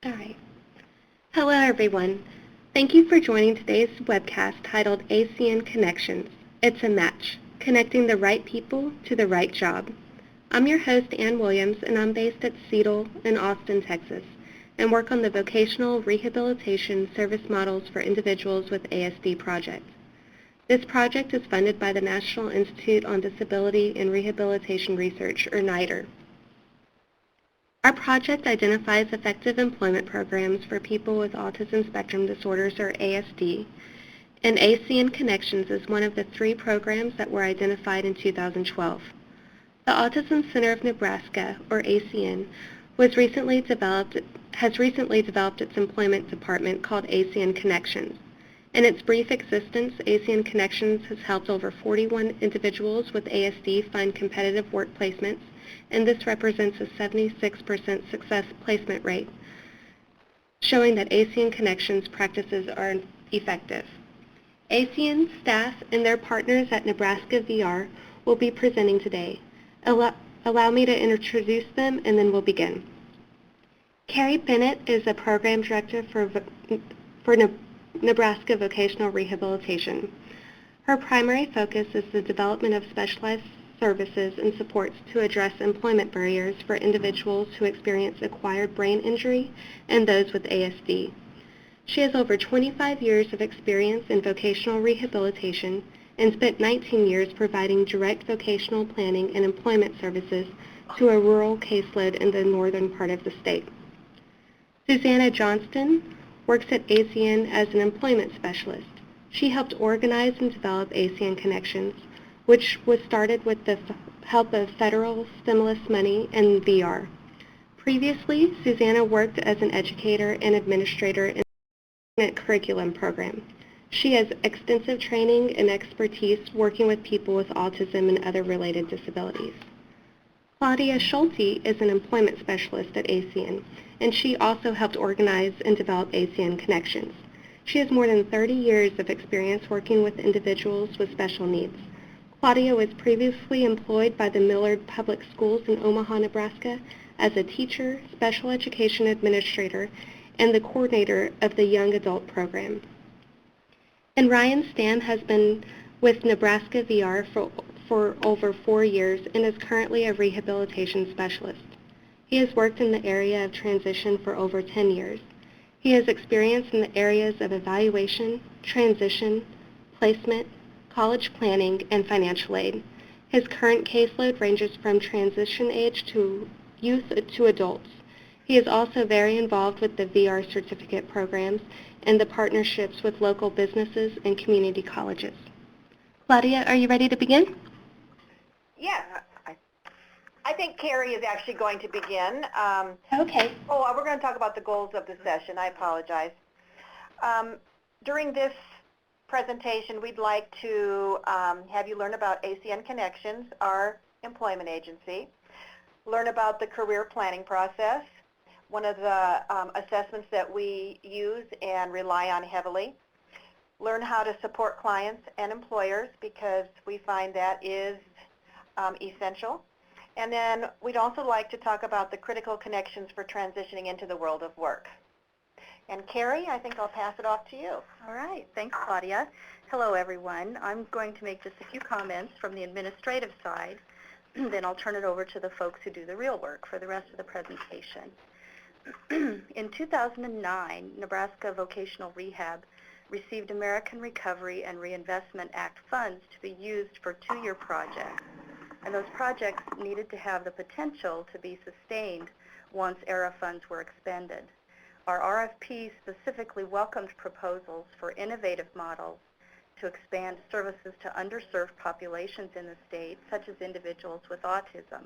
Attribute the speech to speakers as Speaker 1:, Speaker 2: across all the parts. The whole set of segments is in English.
Speaker 1: All right. Hello, everyone. Thank you for joining today's webcast titled ACN Connections. It's a match, connecting the right people to the right job. I'm your host, Ann Williams, and I'm based at SEDL in Austin, Texas, and work on the Vocational Rehabilitation Service Models for Individuals with ASD project. This project is funded by the National Institute on Disability and Rehabilitation Research, or NIDR. Our project identifies effective employment programs for people with autism spectrum disorders, or ASD, and ACN Connections is one of the 3 programs that were identified in 2012. The Autism Center of Nebraska, or ACN, has recently developed its employment department called ACN Connections. In its brief existence, ACN Connections has helped over 41 individuals with ASD find competitive work placements, and this represents a 76% success placement rate, showing that ACN Connections practices are effective. ACN staff and their partners at Nebraska VR will be presenting today. Allow me to introduce them, and then we'll begin. Carrie Bennett is a program director for Nebraska Vocational Rehabilitation. Her primary focus is the development of specialized services and supports to address employment barriers for individuals who experience acquired brain injury and those with ASD. She has over 25 years of experience in vocational rehabilitation and spent 19 years providing direct vocational planning and employment services to a rural caseload in the northern part of the state. Susanna Johnston works at ACN as an employment specialist. She helped organize and develop ACN Connections, which was started with the help of federal stimulus money and VR. Previously, Susanna worked as an educator and administrator in the curriculum program. She has extensive training and expertise working with people with autism and other related disabilities. Claudia Schulte is an employment specialist at ACN, and she also helped organize and develop ACN Connections. She has more than 30 years of experience working with individuals with special needs. Claudia was previously employed by the Millard Public Schools in Omaha, Nebraska as a teacher, special education administrator, and the coordinator of the Young Adult Program. And Ryan Stam has been with Nebraska VR for over 4 years and is currently a rehabilitation specialist. He has worked in the area of transition for over 10 years. He has experience in the areas of evaluation, transition, placement, college planning, and financial aid. His current caseload ranges from transition age to youth to adults. He is also very involved with the VR certificate programs and the partnerships with local businesses and community colleges. Claudia, are you ready to begin?
Speaker 2: Yeah, I think Carrie is actually going to begin.
Speaker 1: Okay.
Speaker 2: We're going to talk about the goals of the session. I apologize. During this presentation, we'd like to have you learn about ACN Connections, our employment agency, learn about the career planning process, one of the assessments that we use and rely on heavily, learn how to support clients and employers because we find that is essential. And then we'd also like to talk about the critical connections for transitioning into the world of work. And Carrie, I think I'll pass it off to you.
Speaker 3: All right. Thanks, Claudia. Hello, everyone. I'm going to make just a few comments from the administrative side, then I'll turn it over to the folks who do the real work for the rest of the presentation. In 2009, Nebraska Vocational Rehab received American Recovery and Reinvestment Act funds to be used for 2-year projects. And those projects needed to have the potential to be sustained once ERA funds were expended. Our RFP specifically welcomed proposals for innovative models to expand services to underserved populations in the state, such as individuals with autism.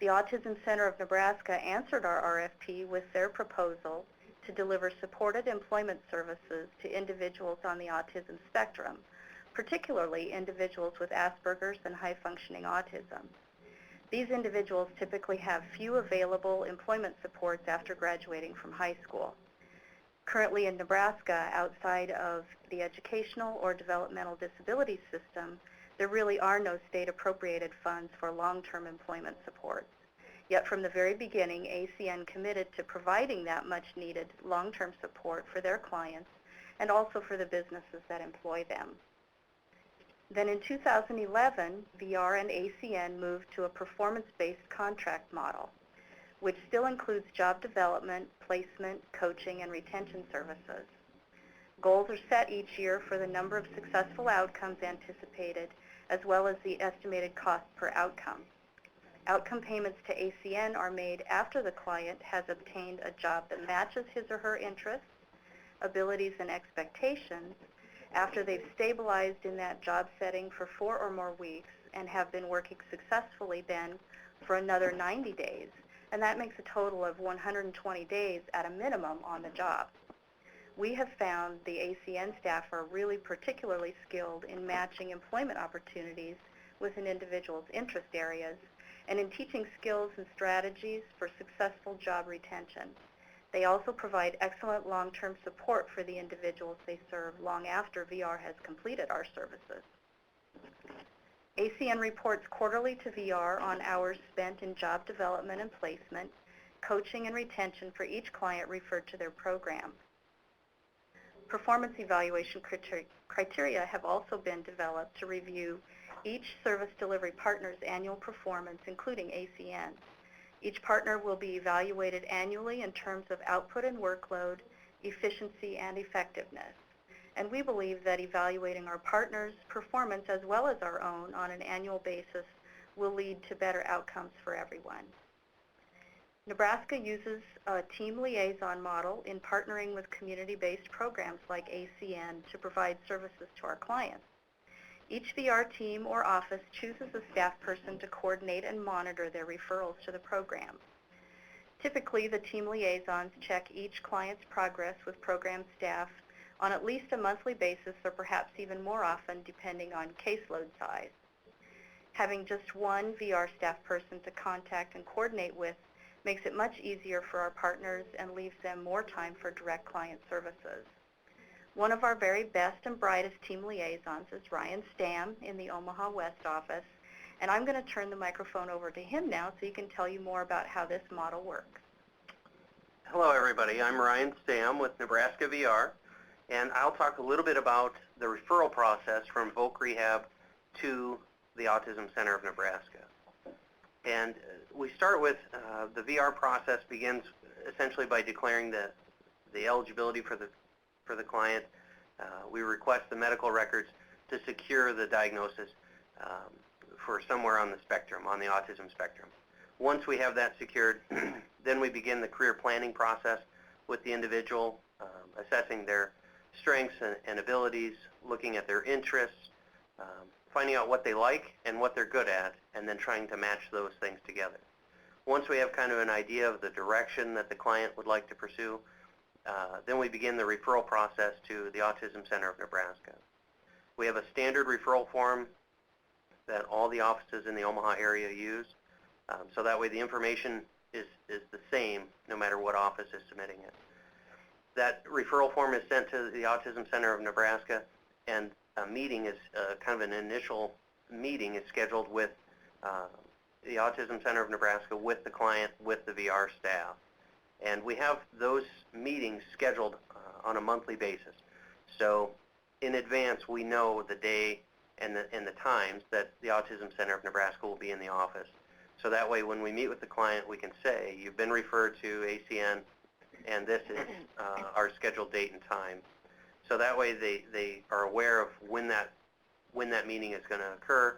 Speaker 3: The Autism Center of Nebraska answered our RFP with their proposal to deliver supported employment services to individuals on the autism spectrum, particularly individuals with Asperger's and high-functioning autism. These individuals typically have few available employment supports after graduating from high school. Currently in Nebraska, outside of the educational or developmental disability system, there really are no state-appropriated funds for long-term employment supports. Yet from the very beginning, ACN committed to providing that much-needed long-term support for their clients and also for the businesses that employ them. Then in 2011, VR and ACN moved to a performance-based contract model, which still includes job development, placement, coaching, and retention services. Goals are set each year for the number of successful outcomes anticipated, as well as the estimated cost per outcome. Outcome payments to ACN are made after the client has obtained a job that matches his or her interests, abilities, and expectations, after they've stabilized in that job setting for 4 or more weeks and have been working successfully then for another 90 days, and that makes a total of 120 days at a minimum on the job. We have found the ACN staff are really particularly skilled in matching employment opportunities with an individual's interest areas and in teaching skills and strategies for successful job retention. They also provide excellent long-term support for the individuals they serve long after VR has completed our services. ACN reports quarterly to VR on hours spent in job development and placement, coaching and retention for each client referred to their program. Performance evaluation criteria have also been developed to review each service delivery partner's annual performance, including ACN. Each partner will be evaluated annually in terms of output and workload, efficiency, and effectiveness. And we believe that evaluating our partners' performance as well as our own on an annual basis will lead to better outcomes for everyone. Nebraska uses a team liaison model in partnering with community-based programs like ACN to provide services to our clients. Each VR team or office chooses a staff person to coordinate and monitor their referrals to the program. Typically, the team liaisons check each client's progress with program staff on at least a monthly basis or perhaps even more often depending on caseload size. Having just one VR staff person to contact and coordinate with makes it much easier for our partners and leaves them more time for direct client services. One of our very best and brightest team liaisons is Ryan Stamm in the Omaha West office, and I'm going to turn the microphone over to him now so he can tell you more about how this model works.
Speaker 4: Hello everybody, I'm Ryan Stamm with Nebraska VR, and I'll talk a little bit about the referral process from Voc Rehab to the Autism Center of Nebraska. And we start with the VR process begins essentially by declaring the eligibility for the client. We request the medical records to secure the diagnosis for somewhere on the spectrum, on the autism spectrum. Once we have that secured, then we begin the career planning process with the individual, assessing their strengths and abilities, looking at their interests, finding out what they like and what they're good at, and then trying to match those things together. Once we have kind of an idea of the direction that the client would like to pursue, then we begin the referral process to the Autism Center of Nebraska. We have a standard referral form that all the offices in the Omaha area use, so that way the information is the same no matter what office is submitting it. That referral form is sent to the Autism Center of Nebraska, and a meeting is kind of an initial meeting is scheduled with the Autism Center of Nebraska, with the client, with the VR staff. And we have those meetings scheduled on a monthly basis. So in advance, we know the day and the times that the Autism Center of Nebraska will be in the office. So that way, when we meet with the client, we can say, you've been referred to ACN, and this is our scheduled date and time. So that way, they are aware of when that meeting is going to occur.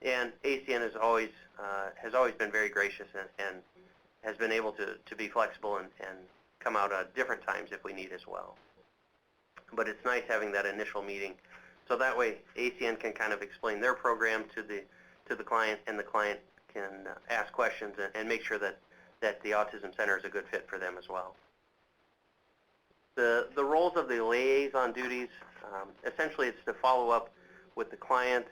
Speaker 4: And ACN has always been very gracious and has been able to be flexible and come out at different times if we need as well. But it's nice having that initial meeting, so that way ACN can kind of explain their program to the client, and the client can ask questions and make sure that the Autism Center is a good fit for them as well. The roles of the liaison duties, essentially it's to follow up with the client,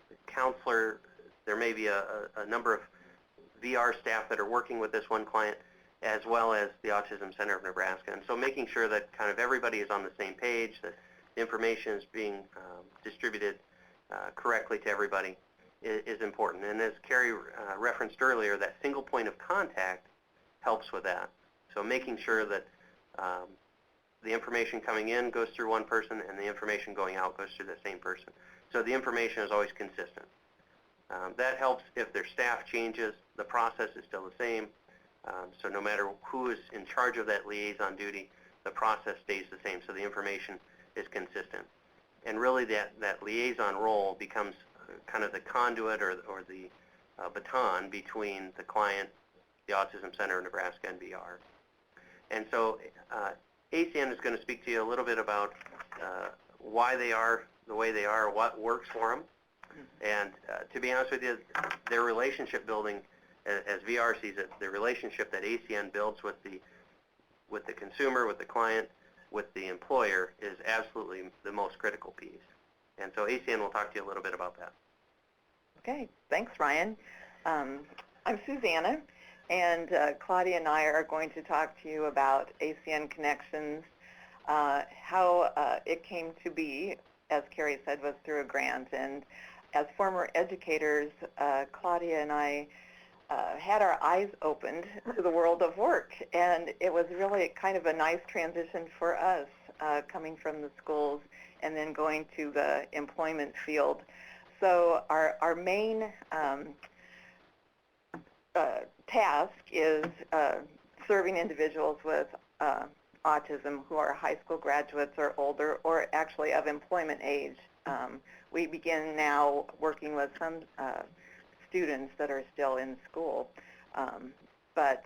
Speaker 4: the counselor. There may be a number of VR staff that are working with this one client, as well as the Autism Center of Nebraska. And so making sure that kind of everybody is on the same page, that the information is being distributed correctly to everybody. is important. And as Carrie referenced earlier, that single point of contact helps with that. So making sure that the information coming in goes through one person and the information going out goes through the same person. So the information is always consistent. That helps if their staff changes, the process is still the same. So no matter who is in charge of that liaison duty, the process stays the same, so the information is consistent. And really that liaison role becomes kind of the conduit or the baton between the client, the Autism Center of Nebraska, and VR. And so ACN is going to speak to you a little bit about why they are the way they are, what works for them. And to be honest with you, their relationship building, as VR sees it, the relationship that ACN builds with the consumer, with the client, with the employer is absolutely the most critical piece. And so ACN will talk to you a little bit about that.
Speaker 5: Okay, thanks, Ryan. I'm Susanna, and Claudia and I are going to talk to you about ACN Connections, how it came to be, as Carrie said, was through a grant. And as former educators, Claudia and I had our eyes opened to the world of work, and it was really kind of a nice transition for us coming from the schools and then going to the employment field. So our main task is serving individuals with autism who are high school graduates or older, or actually of employment age. We begin now working with some students that are still in school, but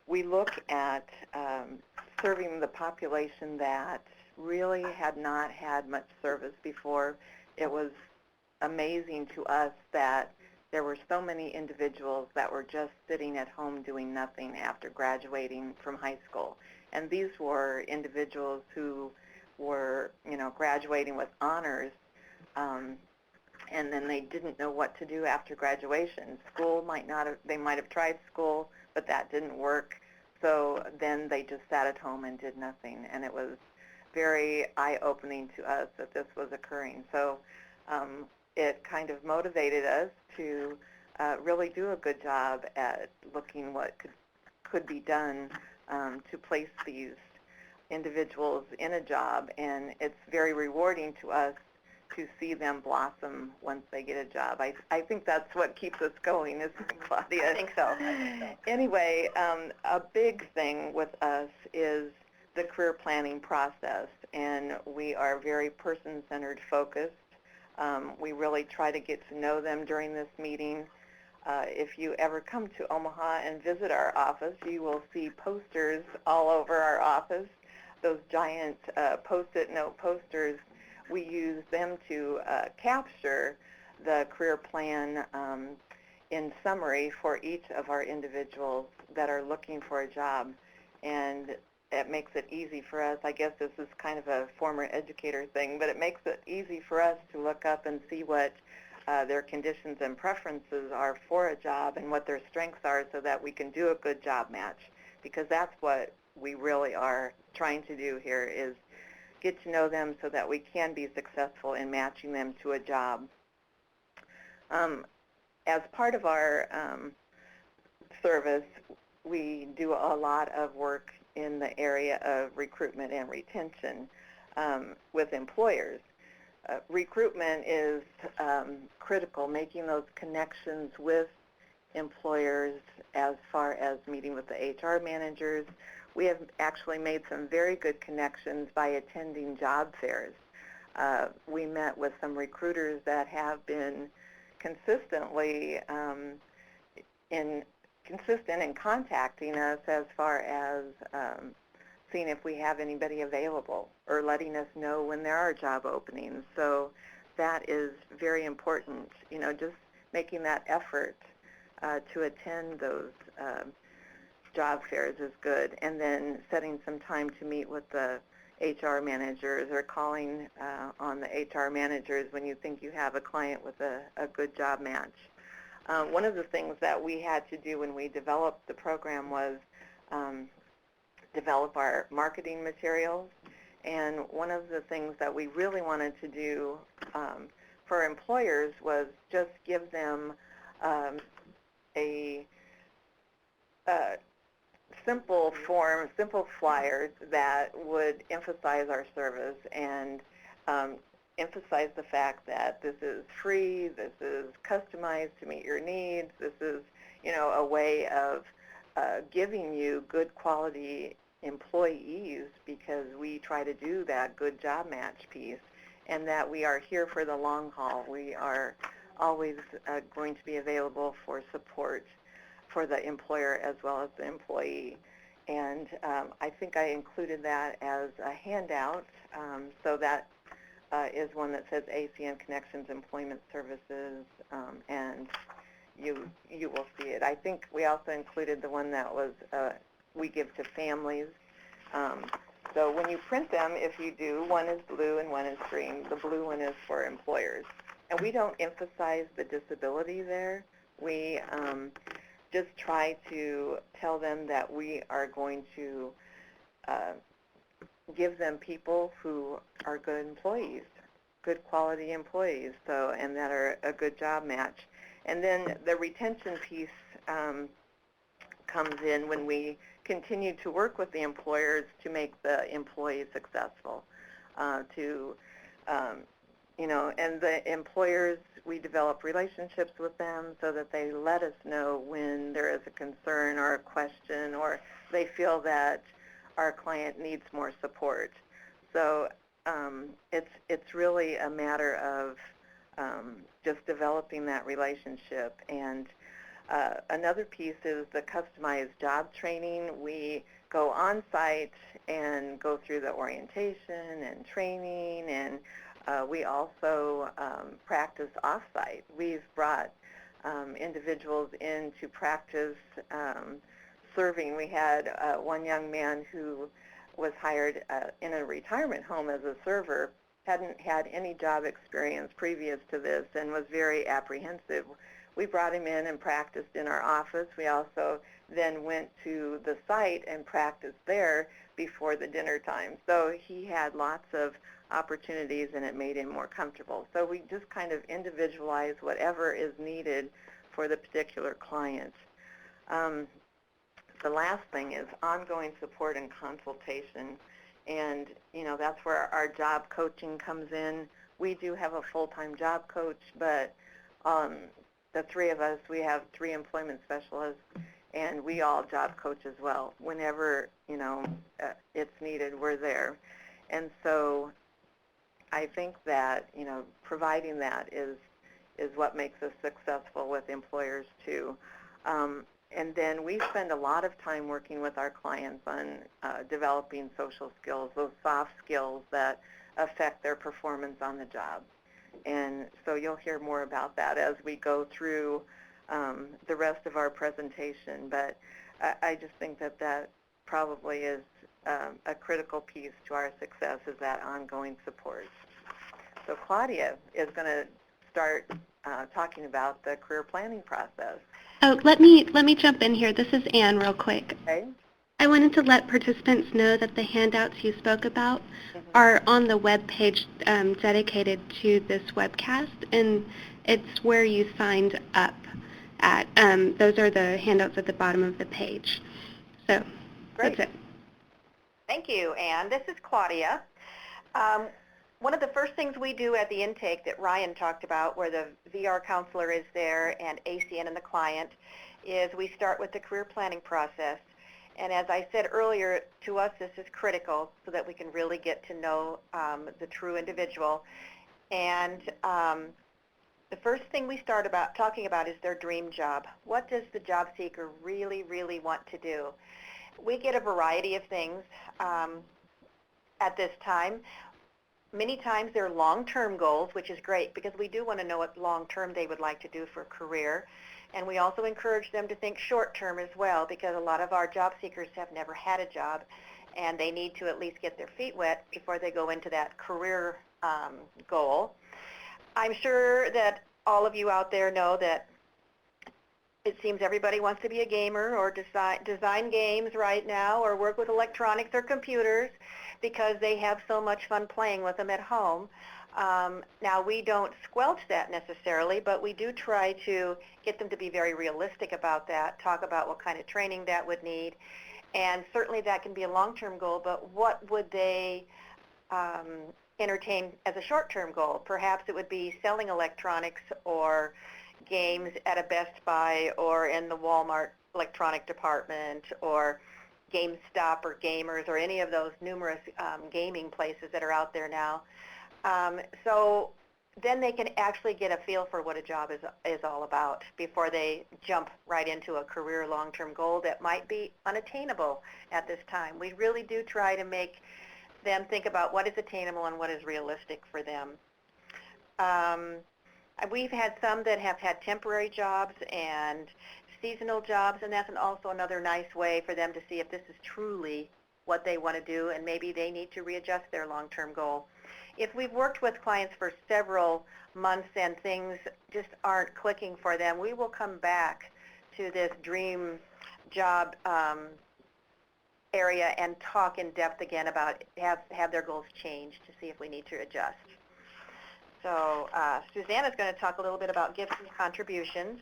Speaker 5: we look at serving the population that really had not had much service before. It was amazing to us that there were so many individuals that were just sitting at home doing nothing after graduating from high school. And these were individuals who were, graduating with honors, and then they didn't know what to do after graduation. They might have tried school, but that didn't work. So then they just sat at home and did nothing. And it was very eye-opening to us that this was occurring. So it kind of motivated us to really do a good job at looking what could be done to place these individuals in a job. And it's very rewarding to us to see them blossom once they get a job. I think that's what keeps us going, isn't it, Claudia?
Speaker 2: I think so.
Speaker 5: Anyway, a big thing with us is the career planning process, and we are very person-centered focused. We really try to get to know them during this meeting. If you ever come to Omaha and visit our office, you will see posters all over our office. Those giant Post-it note posters, we use them to capture the career plan in summary for each of our individuals that are looking for a job. And it makes it easy for us. I guess this is kind of a former educator thing, but it makes it easy for us to look up and see what their conditions and preferences are for a job and what their strengths are so that we can do a good job match, because that's what we really are trying to do here, is get to know them so that we can be successful in matching them to a job. As part of our service, we do a lot of work in the area of recruitment and retention with employers. Recruitment is critical, making those connections with employers as far as meeting with the HR managers. We have actually made some very good connections by attending job fairs. We met with some recruiters that have been consistently consistent in contacting us as far as seeing if we have anybody available or letting us know when there are job openings. So that is very important, just making that effort to attend those job fairs is good. And then setting some time to meet with the HR managers or calling on the HR managers when you think you have a client with a good job match. One of the things that we had to do when we developed the program was develop our marketing materials. And one of the things that we really wanted to do for employers was just give them a simple form, simple flyers that would emphasize our service and emphasize the fact that this is free, this is customized to meet your needs, this is, a way of giving you good quality employees, because we try to do that good job match piece, and that we are here for the long haul. We are always going to be available for support for the employer as well as the employee. And I think I included that as a handout, so that is one that says ACN Connections Employment Services, and you will see it. I think we also included the one that was we give to families. So when you print them, if you do, one is blue and one is green. The blue one is for employers. And we don't emphasize the disability there. We just try to tell them that we are going to give them people who are good employees, good quality employees, and that are a good job match. And then the retention piece comes in when we continue to work with the employers to make the employees successful. And the employers, we develop relationships with them so that they let us know when there is a concern or a question, or they feel that our client needs more support. So it's really a matter of just developing that relationship. And another piece is the customized job training. We go on site and go through the orientation and training, and we also practice off-site. We've brought individuals in to practice serving. We had one young man who was hired in a retirement home as a server, hadn't had any job experience previous to this, and was very apprehensive. We brought him in and practiced in our office. We also then went to the site and practiced there before the dinner time. So he had lots of opportunities, and it made him more comfortable. So we just kind of individualize whatever is needed for the particular client. The last thing is ongoing support and consultation. And, that's where our job coaching comes in. We do have a full-time job coach, but the three of us, we have 3 employment specialists, and we all job coach as well. Whenever, it's needed, we're there. And so I think that, providing that is what makes us successful with employers too. And then we spend a lot of time working with our clients on developing social skills, those soft skills that affect their performance on the job. And so you'll hear more about that as we go through the rest of our presentation. But I just think that that probably is a critical piece to our success, is that ongoing support. So Claudia is going to start talking about the career planning process.
Speaker 1: Oh, let me jump in here. This is Ann real quick.
Speaker 5: Okay.
Speaker 1: I wanted to let participants know that the handouts you spoke about are on the web page dedicated to this webcast, and it's where you signed up at. Those are the handouts at the bottom of the page. So
Speaker 2: Great.
Speaker 1: That's it.
Speaker 2: Thank you, Ann. This is Claudia. One of the first things we do at the intake that Ryan talked about, where the VR counselor is there and ACN and the client, is we start with the career planning process. And as I said earlier, to us this is critical so that we can really get to know the true individual. And the first thing we start talking about is their dream job. What does the job seeker really, really want to do? We get a variety of things at this time. Many times they're long-term goals, which is great because we do want to know what long-term they would like to do for a career. And we also encourage them to think short-term as well, because a lot of our job seekers have never had a job, and they need to at least get their feet wet before they go into that career goal. I'm sure that all of you out there know that it seems everybody wants to be a gamer or design games right now, or work with electronics or computers because they have so much fun playing with them at home. Now, we don't squelch that necessarily, but we do try to get them to be very realistic about that, talk about what kind of training that would need, and certainly that can be a long-term goal, but what would they entertain as a short-term goal? Perhaps it would be selling electronics or games at a Best Buy or in the Walmart electronic department or GameStop or Gamers or any of those numerous gaming places that are out there now. So then they can actually get a feel for what a job is all about before they jump right into a career long-term goal that might be unattainable at this time. We really do try to make them think about what is attainable and what is realistic for them. We've had some that have had temporary jobs and seasonal jobs, and that's also another nice way for them to see if this is truly what they want to do, and maybe they need to readjust their long-term goal. If we've worked with clients for several months and things just aren't clicking for them, we will come back to this dream job area and talk in depth again about have their goals changed to see if we need to adjust. So Susanna's going to talk a little bit about gifts and contributions.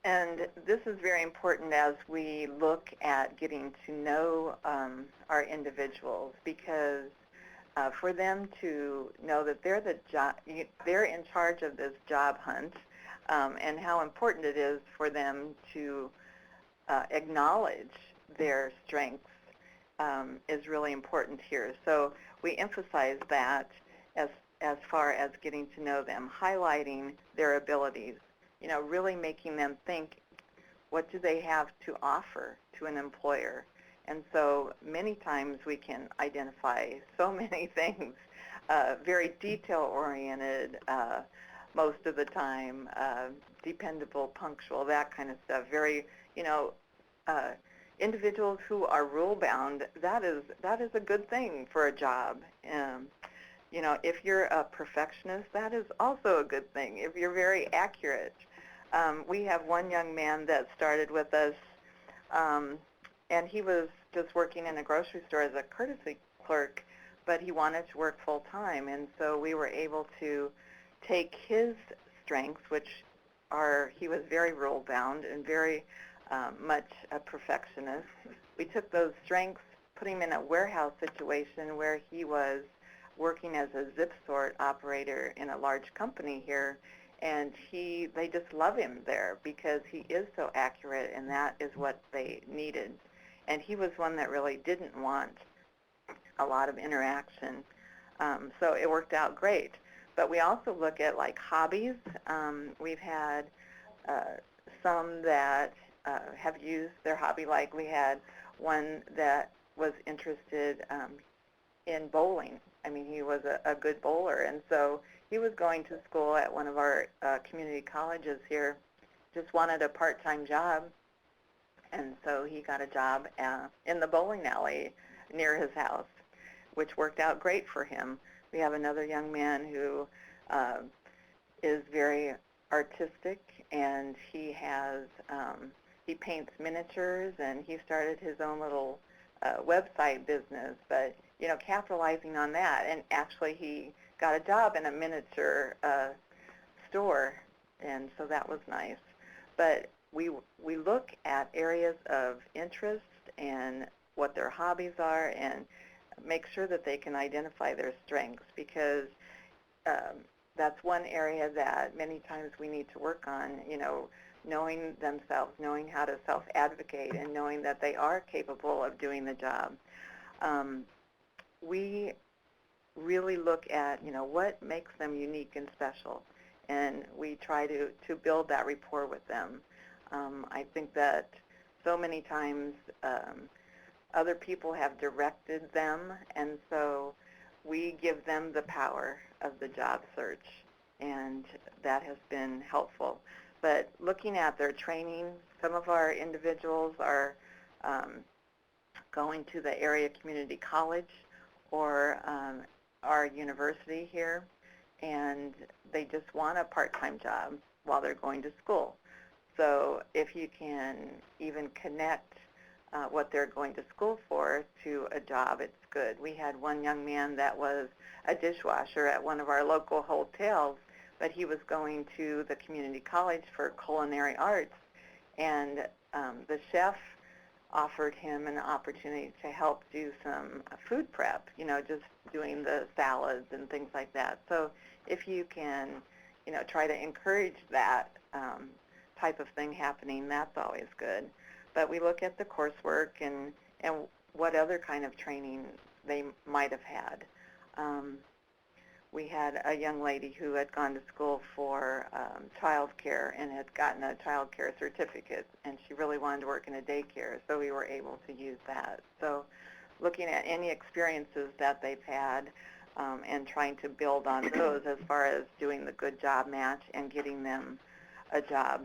Speaker 5: And this is very important as we look at getting to know our individuals, because for them to know that they're in charge of this job hunt, and how important it is for them to acknowledge their strengths is really important here. So we emphasize that as far as getting to know them, highlighting their abilities, you know, really making them think, what do they have to offer to an employer? And so many times we can identify so many things, very detail-oriented most of the time, dependable, punctual, that kind of stuff. Very, you know, individuals who are rule-bound, that is a good thing for a job. You know, if you're a perfectionist, that is also a good thing. If you're very accurate. We have one young man that started with us, and he was just working in a grocery store as a courtesy clerk, but he wanted to work full-time, and so we were able to take his strengths, which are, he was very rule-bound and very much a perfectionist. We took those strengths, put him in a warehouse situation where he was working as a zip sort operator in a large company here, and they just love him there because he is so accurate, and that is what they needed. And he was one that really didn't want a lot of interaction, so it worked out great. But we also look at like hobbies. We've had some that have used their hobby, like we had one that was interested in bowling. I mean, he was a good bowler, and so he was going to school at one of our community colleges here, just wanted a part-time job, and so he got a job in the bowling alley near his house, which worked out great for him. We have another young man who is very artistic, and he paints miniatures, and he started his own little website business, but you know, capitalizing on that, and actually he got a job in a miniature store, and so that was nice. But we look at areas of interest and what their hobbies are, and make sure that they can identify their strengths, because that's one area that many times we need to work on, you know, knowing themselves, knowing how to self-advocate, and knowing that they are capable of doing the job. We really look at, you know, what makes them unique and special, and we try to build that rapport with them. I think that so many times other people have directed them, and so we give them the power of the job search, and that has been helpful. But looking at their training, some of our individuals are going to the area community college or our university here, and they just want a part-time job while they're going to school. So if you can even connect what they're going to school for to a job, it's good. We had one young man that was a dishwasher at one of our local hotels, but he was going to the community college for culinary arts, and the chef offered him an opportunity to help do some food prep, just doing the salads and things like that. So if you can, try to encourage that type of thing happening, that's always good. But we look at the coursework and what other kind of training they might have had. We had a young lady who had gone to school for child care and had gotten a child care certificate, and she really wanted to work in a daycare, so we were able to use that. So looking at any experiences that they've had and trying to build on those as far as doing the good job match and getting them a job.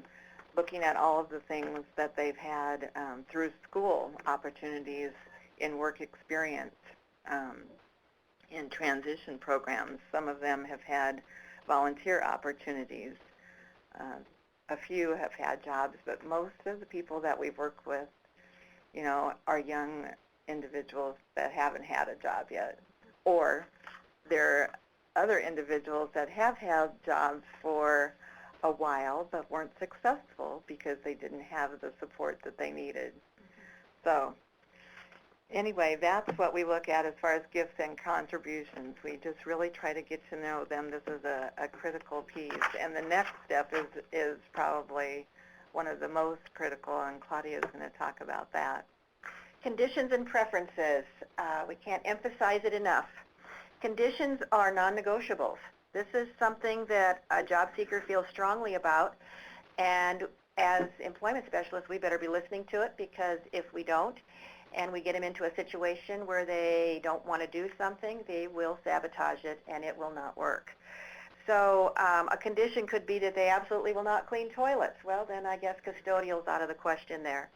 Speaker 5: Looking at all of the things that they've had through school opportunities in work experience, in transition programs. Some of them have had volunteer opportunities. A few have had jobs, but most of the people that we've worked with, are young individuals that haven't had a job yet. Or there are other individuals that have had jobs for a while but weren't successful because they didn't have the support that they needed. So anyway, that's what we look at as far as gifts and contributions. We just really try to get to know them. This is a critical piece. And the next step is probably one of the most critical, and Claudia is going to talk about that.
Speaker 2: Conditions and preferences. We can't emphasize it enough. Conditions are non-negotiables. This is something that a job seeker feels strongly about, and as employment specialists, we better be listening to it, because if we don't, and we get them into a situation where they don't want to do something, they will sabotage it, and it will not work. So a condition could be that they absolutely will not clean toilets. Well, then I guess custodial's out of the question there.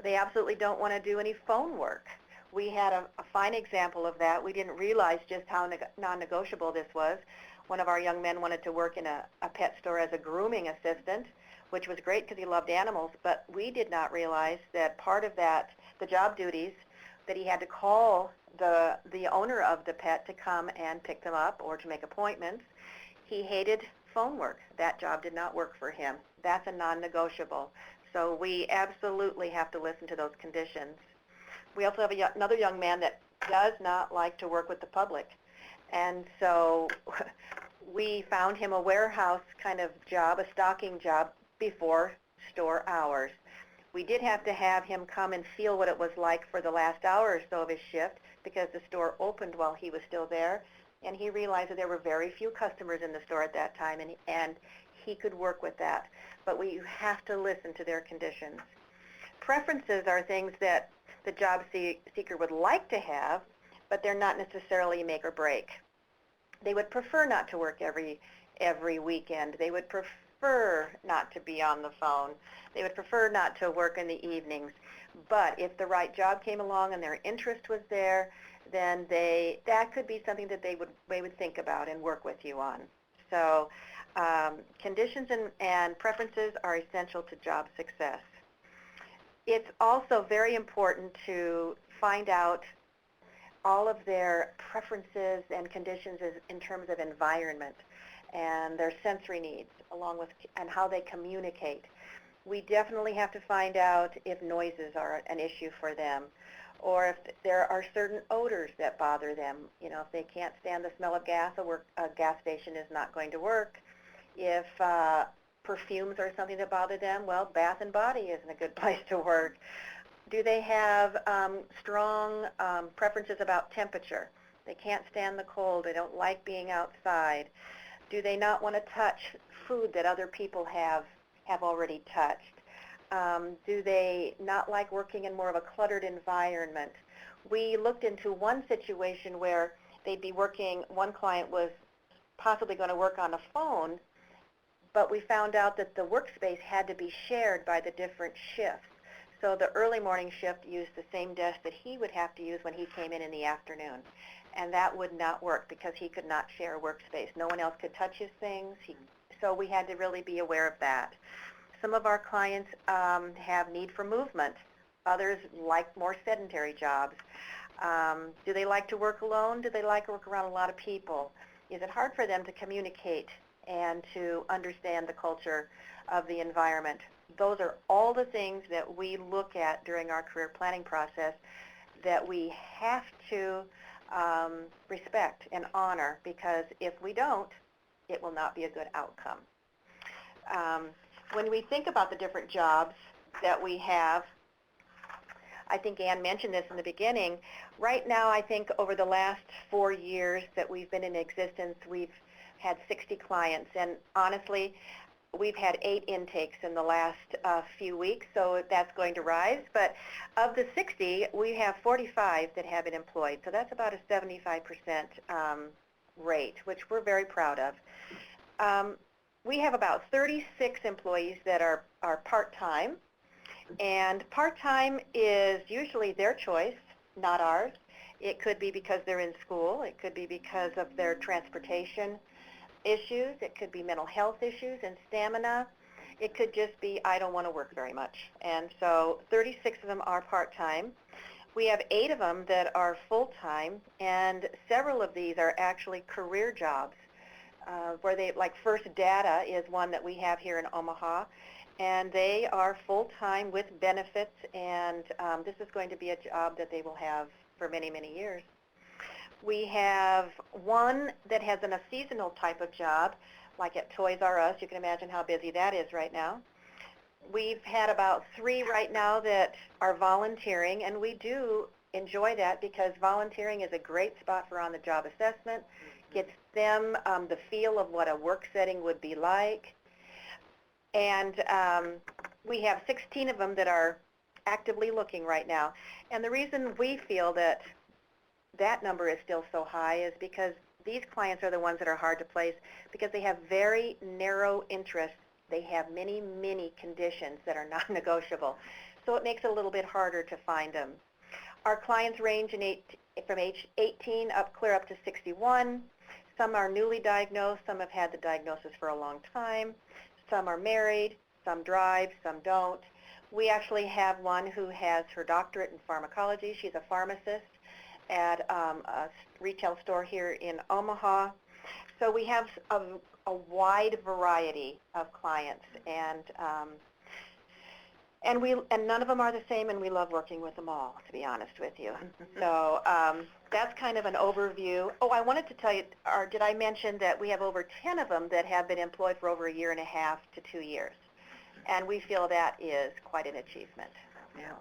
Speaker 2: They absolutely don't want to do any phone work. We had a fine example of that. We didn't realize just how non-negotiable this was. One of our young men wanted to work in a pet store as a grooming assistant, which was great because he loved animals, but we did not realize that part of that, the job duties, that he had to call the owner of the pet to come and pick them up or to make appointments. He hated phone work. That job did not work for him. That's a non-negotiable. So we absolutely have to listen to those conditions. We also have another young man that does not like to work with the public. And so we found him a warehouse kind of job, a stocking job, before store hours. We did have to have him come and feel what it was like for the last hour or so of his shift, because the store opened while he was still there, and he realized that there were very few customers in the store at that time, and he could work with that. But we have to listen to their conditions. Preferences are things that the job seeker would like to have, but they're not necessarily make or break. They would prefer not to work every weekend. They would prefer not to be on the phone. They would prefer not to work in the evenings. But if the right job came along and their interest was there, then that could be something that they would think about and work with you on. So conditions and preferences are essential to job success. It's also very important to find out all of their preferences and conditions in terms of environment and their sensory needs, along with and how they communicate. We definitely have to find out if noises are an issue for them, or if there are certain odors that bother them. If they can't stand the smell of gas, a gas station is not going to work. If perfumes are something that bother them, well, Bath and Body isn't a good place to work. Do they have strong preferences about temperature? They can't stand the cold. They don't like being outside. Do they not want to touch food that other people have already touched? Do they not like working in more of a cluttered environment? We looked into one situation where they'd be working, one client was possibly going to work on a phone, but we found out that the workspace had to be shared by the different shifts. So the early morning shift used the same desk that he would have to use when he came in the afternoon. And that would not work because he could not share a workspace. No one else could touch his things. So we had to really be aware of that. Some of our clients have need for movement. Others like more sedentary jobs. Do they like to work alone? Do they like to work around a lot of people? Is it hard for them to communicate and to understand the culture of the environment? Those are all the things that we look at during our career planning process that we have to respect and honor, because if we don't, it will not be a good outcome. When we think about the different jobs that we have, I think Ann mentioned this in the beginning. Right now, I think over the last 4 years that we've been in existence, we've had 60 clients, and honestly, we've had 8 intakes in the last few weeks, so that's going to rise. But of the 60, we have 45 that have been employed, so that's about a 75% rate, which we're very proud of. We have about 36 employees that are part-time, and part-time is usually their choice, not ours. It could be because they're in school. It could be because of their transportation issues. It could be mental health issues and stamina. It could just be, I don't want to work very much. And so 36 of them are part-time. We have 8 of them that are full-time, and several of these are actually career jobs, where they, like First Data is one that we have here in Omaha, and they are full-time with benefits, and this is going to be a job that they will have for many, many years. We have one that has a seasonal type of job, like at Toys R Us. You can imagine how busy that is right now. We've had about 3 right now that are volunteering, and we do enjoy that because volunteering is a great spot for on-the-job assessment, gets them the feel of what a work setting would be like. And we have 16 of them that are actively looking right now. And the reason we feel that that number is still so high is because these clients are the ones that are hard to place because they have very narrow interests. They have many, many conditions that are non-negotiable. So it makes it a little bit harder to find them. Our clients range from age 18 clear up to 61. Some are newly diagnosed. Some have had the diagnosis for a long time. Some are married. Some drive. Some don't. We actually have one who has her doctorate in pharmacology. She's a pharmacist at a retail store here in Omaha. So we have a wide variety of clients, and none of them are the same, and we love working with them all, to be honest with you. So that's kind of an overview. Oh, I wanted to tell you, or did I mention that we have over 10 of them that have been employed for over 1.5 to 2 years, and we feel that is quite an achievement.
Speaker 5: Yeah.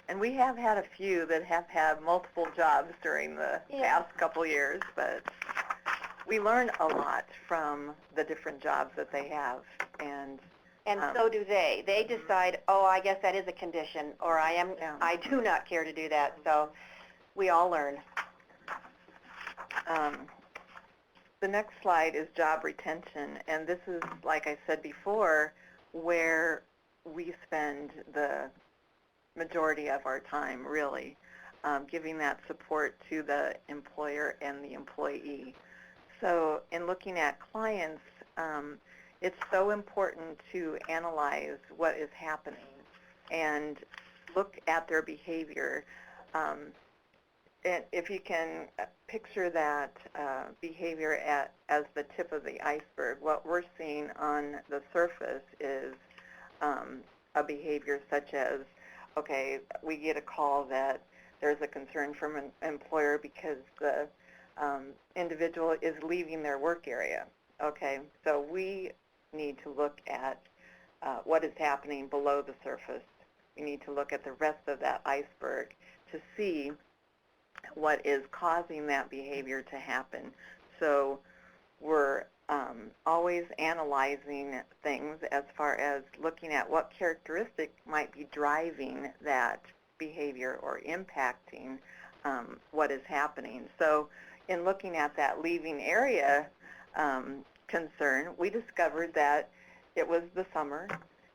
Speaker 5: And we have had a few that have had multiple jobs during the past couple years, but we learn a lot from the different jobs that they have. And
Speaker 2: so do they. They decide, oh, I guess that is a condition, or I do not care to do that. So we all learn.
Speaker 5: The next slide is job retention, and this is, like I said before, where we spend the majority of our time, really, giving that support to the employer and the employee. So in looking at clients, it's so important to analyze what is happening and look at their behavior. And if you can picture that behavior as the tip of the iceberg, what we're seeing on the surface is a behavior such as, okay, we get a call that there's a concern from an employer because the individual is leaving their work area. Okay, so we need to look at what is happening below the surface. We need to look at the rest of that iceberg to see what is causing that behavior to happen. So we're always analyzing things as far as looking at what characteristic might be driving that behavior or impacting what is happening. So in looking at that leaving area concern, we discovered that it was the summer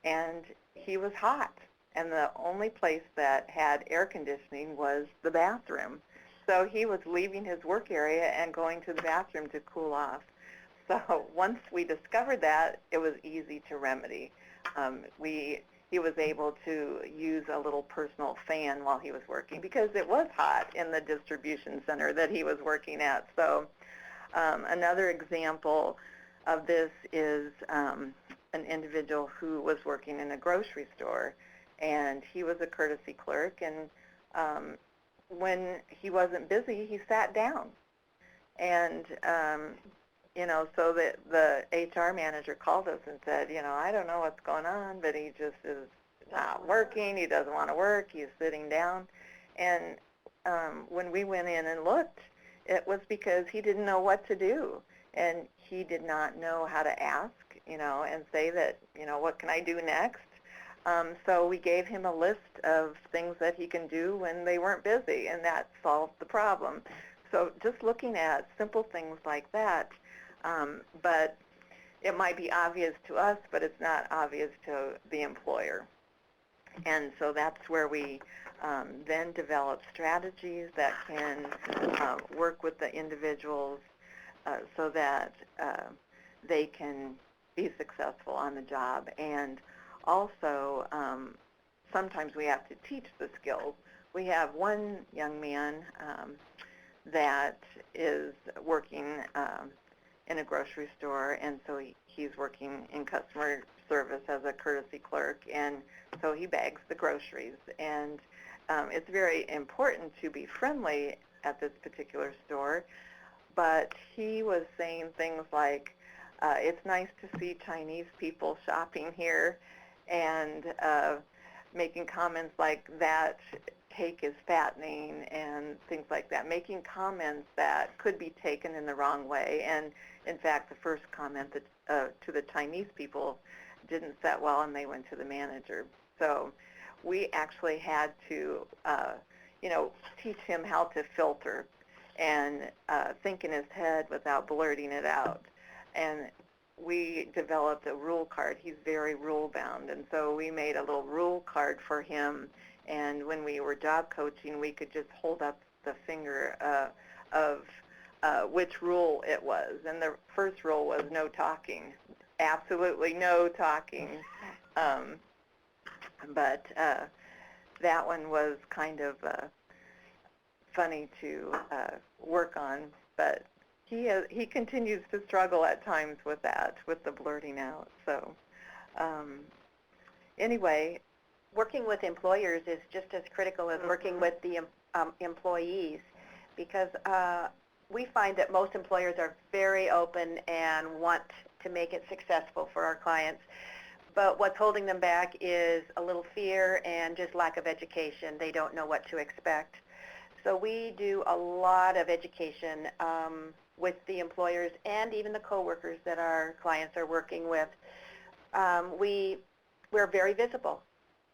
Speaker 5: and he was hot, and the only place that had air conditioning was the bathroom. So he was leaving his work area and going to the bathroom to cool off. So once we discovered that, it was easy to remedy. We he was able to use a little personal fan while he was working because it was hot in the distribution center that he was working at. So another example of this is an individual who was working in a grocery store, and he was a courtesy clerk, and when he wasn't busy, he sat down. And so the HR manager called us and said, I don't know what's going on, but he just is not working. He doesn't want to work. He's sitting down. And when we went in and looked, it was because he didn't know what to do. And he did not know how to ask, and say that, what can I do next? So we gave him a list of things that he can do when they weren't busy, and that solved the problem. So just looking at simple things like that, but it might be obvious to us, but it's not obvious to the employer. And so that's where we then develop strategies that can work with the individuals so that they can be successful on the job. And also, sometimes we have to teach the skills. We have one young man that is working in a grocery store, and so he's working in customer service as a courtesy clerk, and so he bags the groceries. And it's very important to be friendly at this particular store, but he was saying things like, it's nice to see Chinese people shopping here, and making comments like that cake is fattening and things like that, making comments that could be taken in the wrong way. And in fact, the first comment that, to the Chinese people didn't set well, and they went to the manager. So we actually had to, teach him how to filter and think in his head without blurting it out. And we developed a rule card. He's very rule-bound, and so we made a little rule card for him. And when we were job coaching, we could just hold up the finger of which rule it was. And the first rule was no talking, absolutely no talking. But that one was kind of funny to work on, but he continues to struggle at times with that, with the blurting out. So anyway,
Speaker 2: Working with employers is just as critical as working with the employees, because we find that most employers are very open and want to make it successful for our clients. But what's holding them back is a little fear and just lack of education. They don't know what to expect. So we do a lot of education with the employers and even the coworkers that our clients are working with. We're very visible.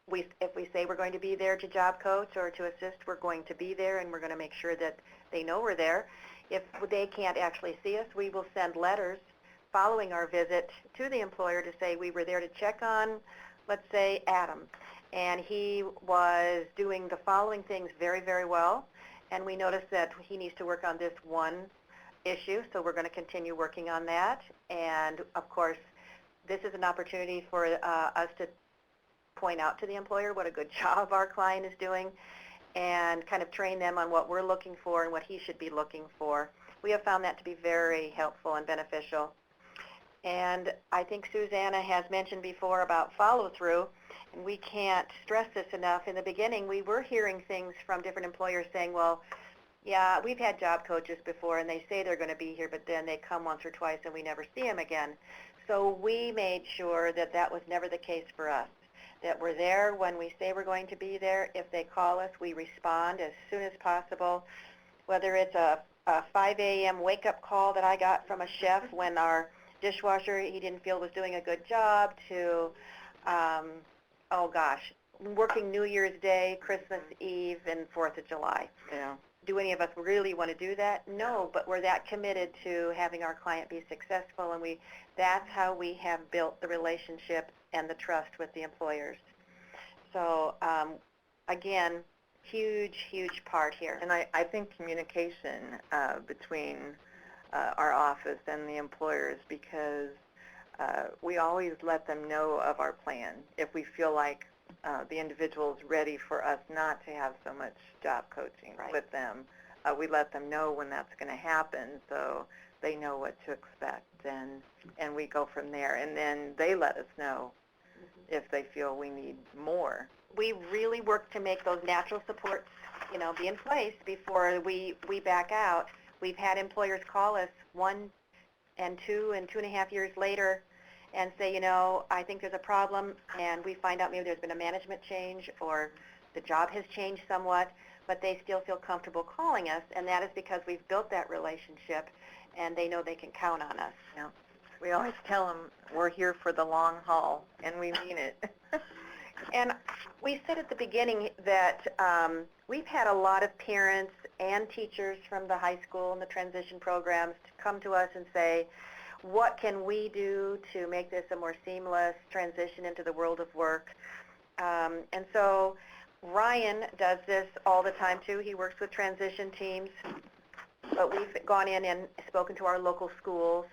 Speaker 2: If we say we're going to be there to job coach or to assist, we're going to be there, and we're going to make sure that they know we're there. If they can't actually see us, we will send letters following our visit to the employer to say we were there to check on, let's say, Adam, and he was doing the following things very, very well, and we noticed that he needs to work on this one issue, so we're going to continue working on that. And of course, this is an opportunity for us to point out to the employer what a good job our client is doing and kind of train them on what we're looking for and what he should be looking for. We have found that to be very helpful and beneficial. And I think Susanna has mentioned before about follow-through, and we can't stress this enough. In the beginning, we were hearing things from different employers saying, well, yeah, we've had job coaches before, and they say they're going to be here, but then they come once or twice, and we never see them again. So we made sure that that was never the case for us, that we're there when we say we're going to be there. If they call us, we respond as soon as possible, whether it's a 5 a.m. wake-up call that I got from a chef when our dishwasher he didn't feel was doing a good job, to, working New Year's Day, Christmas Eve, and 4th of July.
Speaker 5: Yeah.
Speaker 2: Do any of us really want to do that? No, but we're that committed to having our client be successful, and that's how we have built the relationship and the trust with the employers. So again, huge, huge part here.
Speaker 5: And I think communication between our office and the employers, because we always let them know of our plan. If we feel like the individual is ready for us not to have so much job coaching with them, we let them know when that's going to happen so they know what to expect, and we go from there. And then they let us know if they feel we need more.
Speaker 2: We really work to make those natural supports, be in place before we back out. We've had employers call us 1 and 2 and 2.5 years later and say, I think there's a problem, and we find out maybe there's been a management change or the job has changed somewhat, but they still feel comfortable calling us, and that is because we've built that relationship and they know they can count on us.
Speaker 5: Yeah. We always tell them we're here for the long haul, and we mean it.
Speaker 2: And we said at the beginning that we've had a lot of parents and teachers from the high school and the transition programs to come to us and say, what can we do to make this a more seamless transition into the world of work? And so Ryan does this all the time too. He works with transition teams, but we've gone in and spoken to our local schools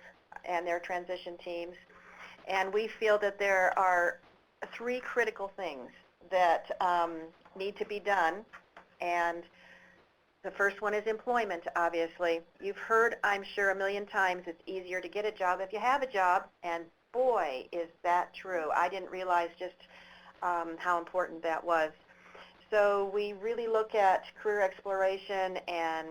Speaker 2: and their transition teams, and we feel that there are 3 critical things that need to be done, and the first one is employment, obviously. You've heard, I'm sure, a million times it's easier to get a job if you have a job, and boy, is that true. I didn't realize just how important that was. So we really look at career exploration and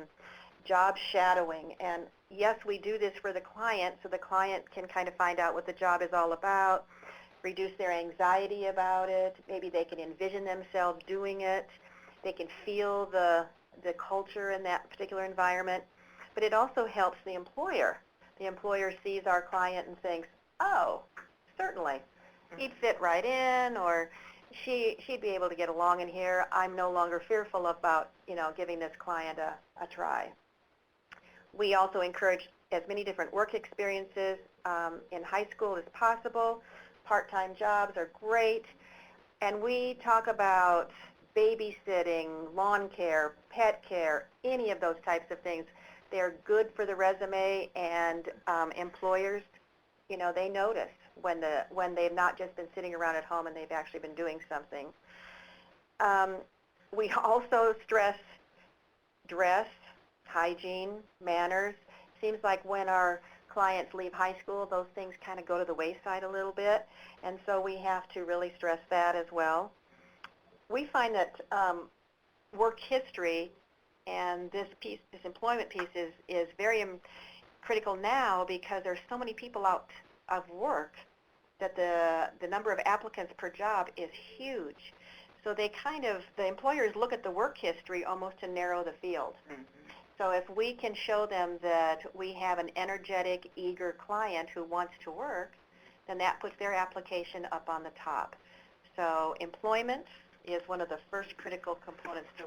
Speaker 2: job shadowing, and yes, we do this for the client, so the client can kind of find out what the job is all about, reduce their anxiety about it. Maybe they can envision themselves doing it. They can feel the culture in that particular environment. But it also helps the employer. The employer sees our client and thinks, oh, certainly, he'd fit right in, or she'd be able to get along in here. I'm no longer fearful about, giving this client a try. We also encourage as many different work experiences in high school as possible. Part-time jobs are great. And we talk about babysitting, lawn care, pet care, any of those types of things. They're good for the resume, and employers, they notice when they've not just been sitting around at home and they've actually been doing something. We also stress dress, hygiene, manners. Seems like when our clients leave high school, those things kind of go to the wayside a little bit, and so we have to really stress that as well. We find that work history and this employment piece is very critical now because there's so many people out of work that the number of applicants per job is huge. So the employers look at the work history almost to narrow the field. Mm-hmm. So if we can show them that we have an energetic, eager client who wants to work, then that puts their application up on the top. So employment is one of the first critical components to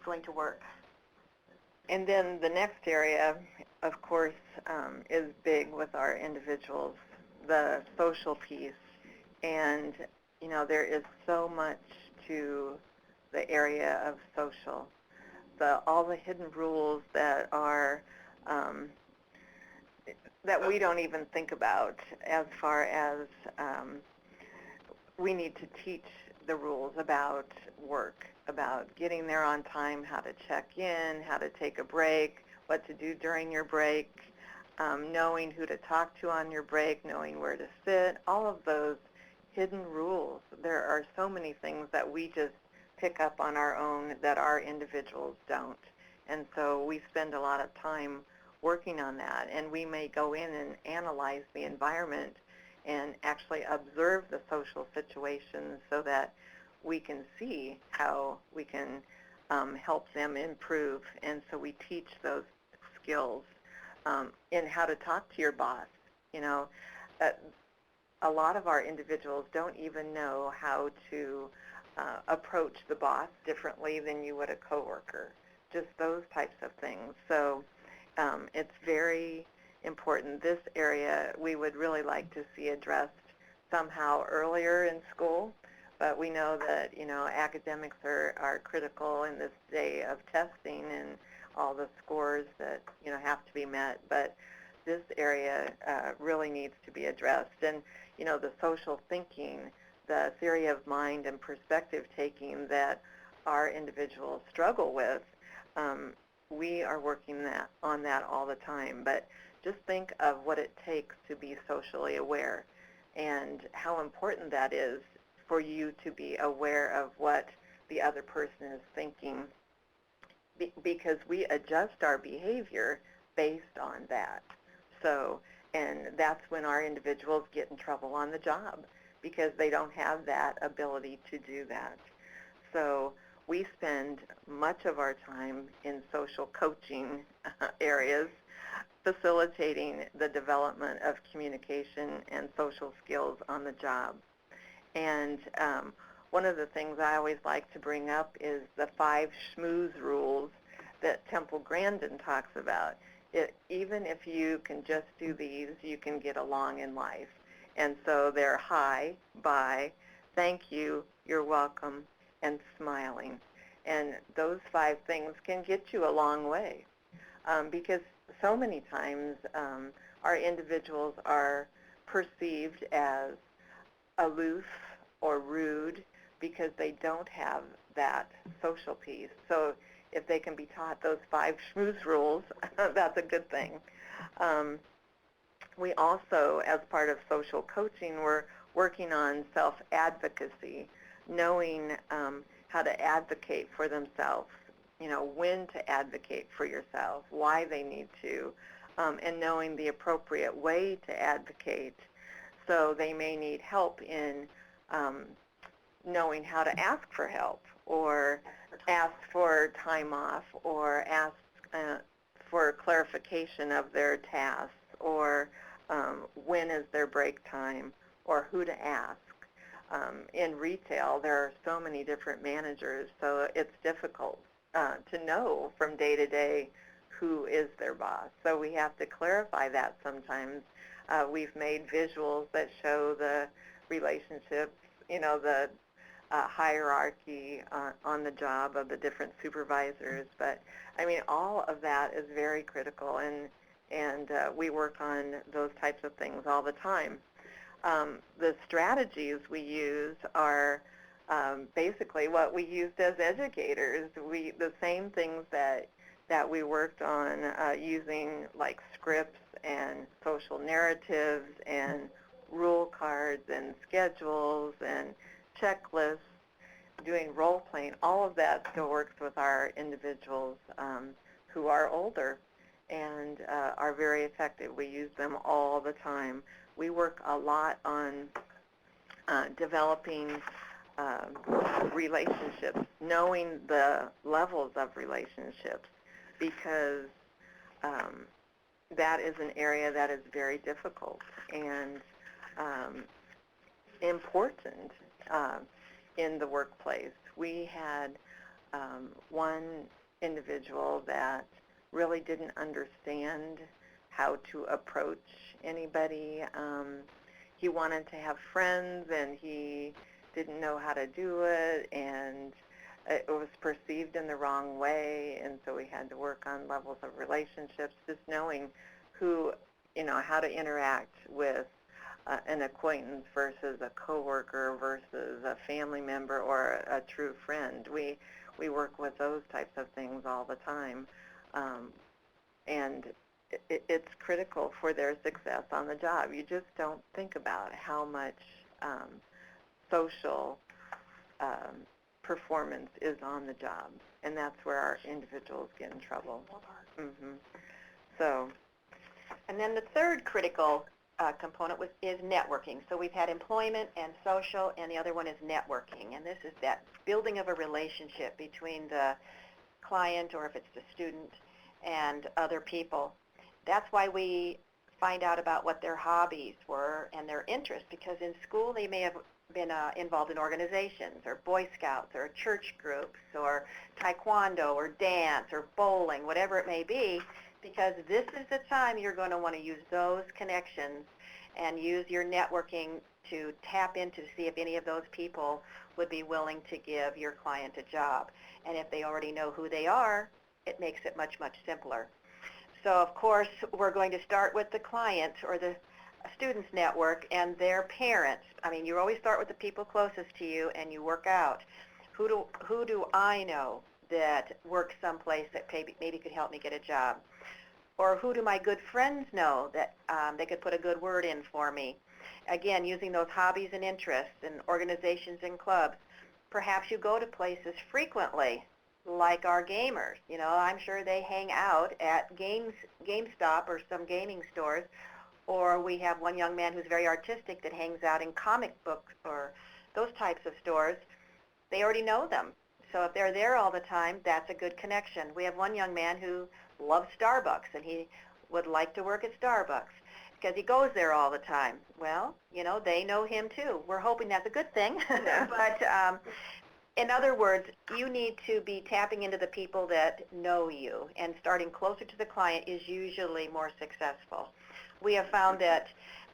Speaker 2: going to work.
Speaker 5: And then the next area, of course, is big with our individuals, the social piece. And, there is so much to the area of social. All the hidden rules that are that we don't even think about, as far as we need to teach the rules about work, about getting there on time, how to check in, how to take a break, what to do during your break, knowing who to talk to on your break, knowing where to sit, all of those hidden rules. There are so many things that we just pick up on our own that our individuals don't. And so we spend a lot of time working on that, and we may go in and analyze the environment and actually observe the social situations so that we can see how we can help them improve. And so we teach those skills in how to talk to your boss. A lot of our individuals don't even know how to approach the boss differently than you would a coworker, just those types of things. So it's very important. This area we would really like to see addressed somehow earlier in school, but we know that academics are critical in this day of testing and all the scores that have to be met. But this area really needs to be addressed. And, you know, the social thinking, the theory of mind and perspective taking that our individuals struggle with, we are working on that all the time. But just think of what it takes to be socially aware and how important that is for you to be aware of what the other person is thinking, because we adjust our behavior based on that. So, and that's when our individuals get in trouble on the job, because they don't have that ability to do that. So we spend much of our time in social coaching areas, facilitating the development of communication and social skills on the job. And one of the things I always like to bring up is the 5 schmooze rules that Temple Grandin talks about. Even if you can just do these, you can get along in life. And so they're hi, bye, thank you, you're welcome, and smiling. And those 5 things can get you a long way, because so many times our individuals are perceived as aloof or rude because they don't have that social piece. So if they can be taught those 5 schmooze rules, that's a good thing. We also, as part of social coaching, we're working on self-advocacy, knowing how to advocate for themselves, you know, when to advocate for yourself, why they need to, and knowing the appropriate way to advocate. So they may need help in knowing how to ask for help, or ask for time off, or ask for clarification of their tasks, or when is their break time, or who to ask. In retail, there are so many different managers, so it's difficult to know from day to day who is their boss. So we have to clarify that sometimes. We've made visuals that show the relationships, you know, the hierarchy on the job of the different supervisors. But, I mean, all of that is very critical, and we work on those types of things all the time. The strategies we use are basically what we used as educators. The same things that we worked on using, like scripts and social narratives and rule cards and schedules and checklists, doing role playing, all of that still works with our individuals who are older and are very effective. We use them all the time. We work a lot on developing relationships, knowing the levels of relationships, because that is an area that is very difficult and important in the workplace. We had one individual that really didn't understand how to approach anybody. He wanted to have friends, and he didn't know how to do it, and it was perceived in the wrong way, and so we had to work on levels of relationships, just knowing who, you know, how to interact with an acquaintance versus a coworker versus a family member or a true friend. We work with those types of things all the time, and it's critical for their success on the job. You just don't think about how much social performance is on the job, and that's where our individuals get in trouble. So,
Speaker 2: and then the third critical component is networking. So we've had employment and social, and the other one is networking, and this is that building of a relationship between the client, or if it's the student, and other people. That's why we find out about what their hobbies were and their interests, because in school they may have been involved in organizations or Boy Scouts or church groups or taekwondo or dance or bowling, whatever it may be, because this is the time you're going to want to use those connections and use your networking to tap into to see if any of those people would be willing to give your client a job. And if they already know who they are, it makes it much, much simpler. So of course, we're going to start with the client or the students network and their parents. I mean, you always start with the people closest to you and you work out. Who do I know that works someplace that maybe could help me get a job? Or who do my good friends know that they could put a good word in for me? Again, using those hobbies and interests and organizations and clubs. Perhaps you go to places frequently, like our gamers. You know, I'm sure they hang out at GameStop or some gaming stores. Or we have one young man who's very artistic that hangs out in comic books or those types of stores. They already know them. So if they're there all the time, that's a good connection. We have one young man who loves Starbucks, and he would like to work at Starbucks because he goes there all the time. Well, you know, they know him too. We're hoping that's a good thing. But in other words, you need to be tapping into the people that know you, and starting closer to the client is usually more successful. We have found that,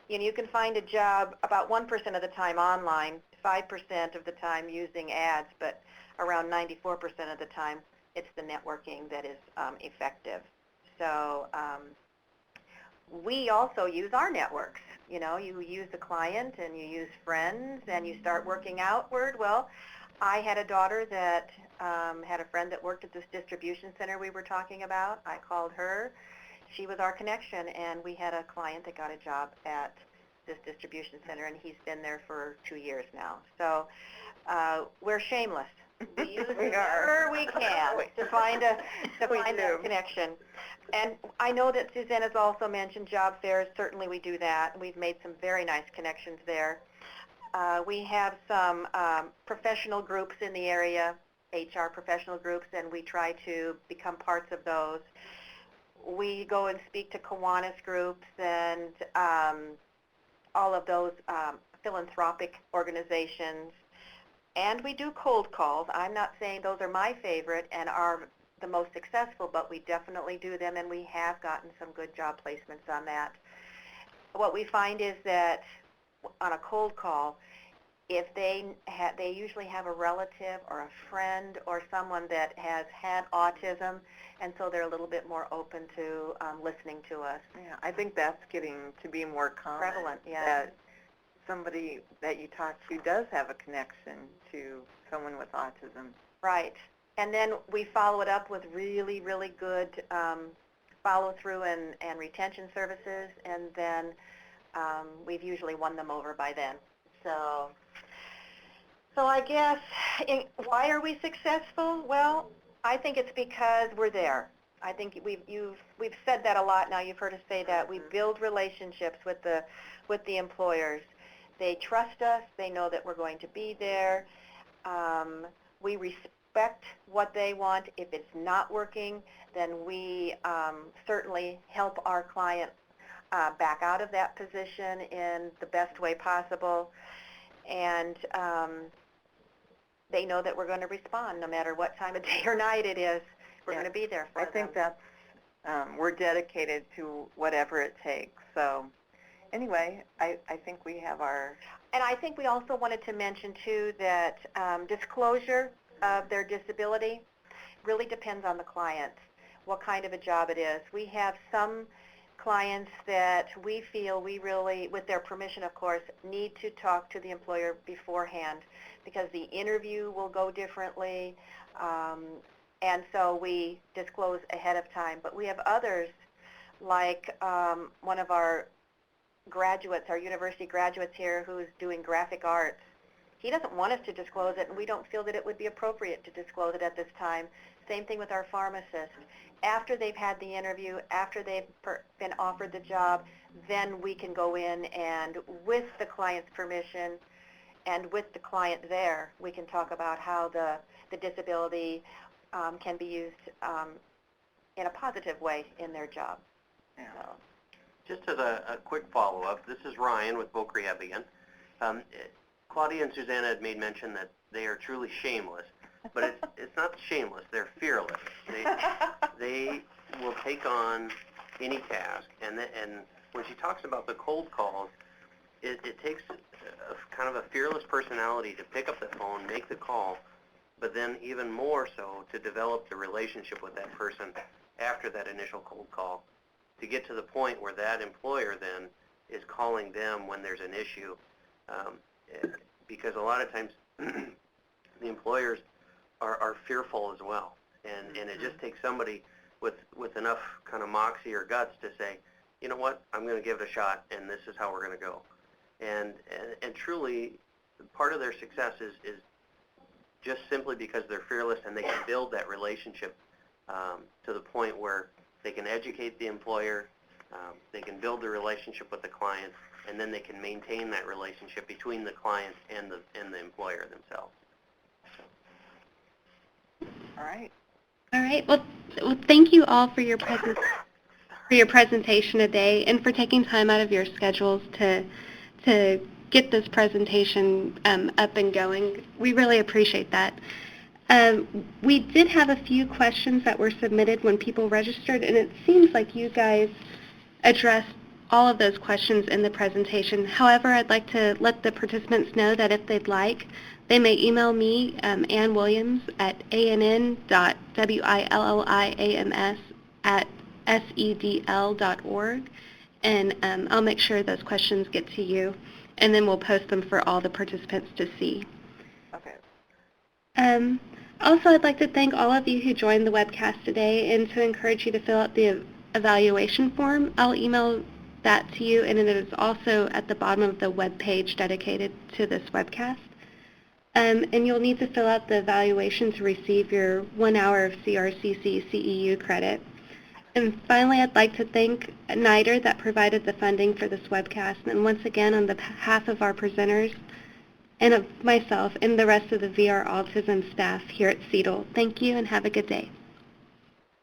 Speaker 2: you know, you can find a job about 1% of the time online, 5% of the time using ads, but around 94% of the time it's the networking that is effective. So we also use our networks. You know, you use the client and you use friends and you start working outward. Well, I had a daughter that had a friend that worked at this distribution center we were talking about. I called her. She was our connection, and we had a client that got a job at this distribution center, and he's been there for 2 years now. So we're shameless. We use whatever we can to find a connection. And I know that Susanna's also mentioned job fairs. Certainly we do that. We've made some very nice connections there. We have some professional groups in the area, HR professional groups, and we try to become parts of those. We go and speak to Kiwanis groups and all of those philanthropic organizations. And we do cold calls. I'm not saying those are my favorite and are the most successful, but we definitely do them, and we have gotten some good job placements on that. What we find is that on a cold call, if they usually have a relative or a friend or someone that has had autism, and so they're a little bit more open to listening to us.
Speaker 5: Yeah, I think that's getting to be more common.
Speaker 2: Prevalent, yeah.
Speaker 5: That somebody that you talk to does have a connection to someone with autism.
Speaker 2: Right. And then we follow it up with really, really good follow-through and retention services, and then we've usually won them over by then. So I guess, why are we successful? Well, I think it's because we're there. I think we've said that a lot now. You've heard us say that. We build relationships with the employers. They trust us. They know that we're going to be there. We respect what they want. If it's not working, then we certainly help our client back out of that position in the best way possible. And they know that we're going to respond no matter what time of day or night it is. We're going to be there for them.
Speaker 5: I think that's, we're dedicated to whatever it takes. So anyway, I think we have our...
Speaker 2: And I think we also wanted to mention, too, that disclosure of their disability really depends on the client, what kind of a job it is. We have some clients that we feel we really, with their permission, of course, need to talk to the employer beforehand because the interview will go differently, and so we disclose ahead of time. But we have others, like one of our graduates, our university graduates here, who's doing graphic arts. He doesn't want us to disclose it, and we don't feel that it would be appropriate to disclose it at this time. Same thing with our pharmacist. After they've had the interview, after they've been offered the job, then we can go in and, with the client's permission and with the client there, we can talk about how the disability can be used in a positive way in their job.
Speaker 4: Yeah. So. Just as a quick follow-up, this is Ryan with Voc Rehab again. Claudia and Susanna had made mention that they are truly shameless, but it's not shameless, they're fearless. They will take on any task, and when she talks about the cold calls, it takes kind of a fearless personality to pick up the phone, make the call, but then even more so to develop the relationship with that person after that initial cold call. to get to the point where that employer then is calling them when there's an issue, because a lot of times the employers are fearful as well, and it just takes somebody with enough kind of moxie or guts to say, you know what, I'm going to give it a shot, and this is how we're going to go. And truly, part of their success is just simply because they're fearless and they can build that relationship to the point where they can educate the employer, they can build the relationship with the client, and then they can maintain that relationship between the client and the employer themselves.
Speaker 5: All right.
Speaker 1: All right. Well, thank you all for your presentation today and for taking time out of your schedules to get this presentation up and going. We really appreciate that. We did have a few questions that were submitted when people registered, and it seems like you guys addressed all of those questions in the presentation. However, I'd like to let the participants know that if they'd like, they may email me, Ann Williams, at ann.williams@sedl.org, and I'll make sure those questions get to you, and then we'll post them for all the participants to see.
Speaker 5: Okay.
Speaker 1: Also, I'd like to thank all of you who joined the webcast today and to encourage you to fill out the evaluation form. I'll email that to you, and it is also at the bottom of the web page dedicated to this webcast. And you'll need to fill out the evaluation to receive your 1 hour of CRCC CEU credit. And finally, I'd like to thank NIDR that provided the funding for this webcast. And once again, on behalf of our presenters and of myself and the rest of the VR Autism staff here at SEDL, thank you and have a good day.